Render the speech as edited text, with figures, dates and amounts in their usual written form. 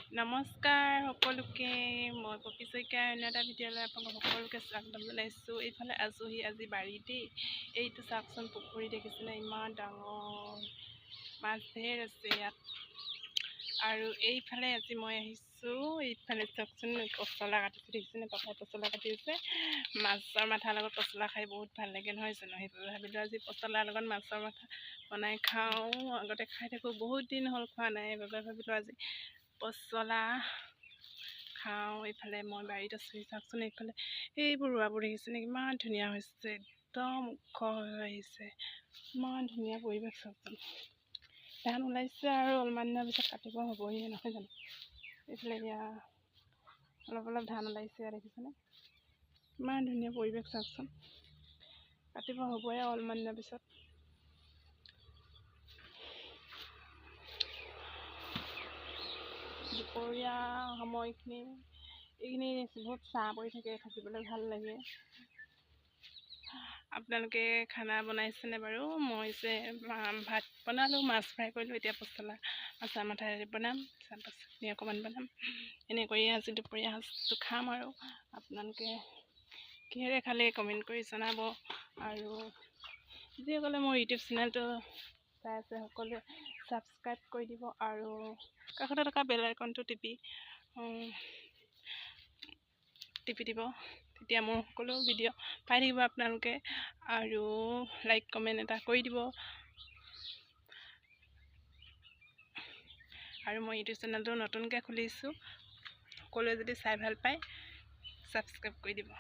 নমস্কাৰ সকলোকে মই পপি শইকীয়াৰ অন্য এটা ভিডিঅ'লৈ আপোনালোক সকলোকে স্বাগতম জনাইছোঁ। এইফালে আছোঁহি আজি বাৰীতেই। এইটো চাওকচোন পুখুৰী দেখিছেনে, ইমান ডাঙৰ মাছ ঢেৰ আছে ইয়াত। আৰু এইফালে আজি মই আহিছোঁ, এইফালে চাওকচোন পচলা কাটিছোঁ দেখিছেনে, পাপাই পচলা কাটি আছে। মাছৰ মাথাৰ লগত পচলা খাই বহুত ভাল লাগে নহয় জানো, সেইবাবে ভাবিলোঁ আজি পচলাৰ লগত মাছৰ মাথা বনাই খাওঁ। আগতে খাই থাকোঁ, বহুত দিন হ'ল খোৱা নাই, সেইবাবে ভাবিলোঁ আজি পচলা খাওঁ। এইফালে মই বাৰীত আছোঁ, চাওকচোন এইফালে এইবোৰ ৰোৱাবোৰ দেখিছেনে, ইমান ধুনীয়া হৈছে, একদম ওখ হৈ আহিছে, ইমান ধুনীয়া পৰিৱেশ। চাওকচোন ধান ওলাইছে আৰু অলপমান দিনৰ পিছত কাটিব হ'বহি নহয় জানো। এইফালে এতিয়া অলপ অলপ ধান ওলাইছে, দেখিছেনে ইমান ধুনীয়া পৰিৱেশ। চাওকচোন কাটিব হ'বই অলপমান দিনৰ পিছত। দুপৰীয়া সময়খিনি এইখিনি বহুত ছাঁ পৰি থাকে, থাকিবলৈ ভাল লাগে। আপোনালোকে খানা বনাইছেনে বাৰু? মই যে ভাত বনালোঁ, মাছ ফ্ৰাই কৰিলোঁ, এতিয়া পচলা মাছৰ মাথাৰে বনাম, চাটনি অকণমান বনাম। এনেকৈয়ে আজি দুপৰীয়া সাজটো খাম। আৰু আপোনালোকে কিহেৰে খালে কমেণ্ট কৰি জনাব। আৰু যিসকলে মোৰ ইউটিউব চেনেলটো চাই আছে সকলোৱে ছাবস্ক্ৰাইব কৰি দিব আৰু কাষতে থকা বেল আইকনটো টিপি দিব, তেতিয়া মোৰ সকলো ভিডিঅ' পাই থাকিব আপোনালোকে। আৰু লাইক কমেণ্ট এটা কৰি দিব। আৰু মই ইউটিউব চেনেলটো নতুনকৈ খুলিছোঁ, সকলোৱে যদি চাই ভাল পায় ছাবস্ক্ৰাইব কৰি দিব।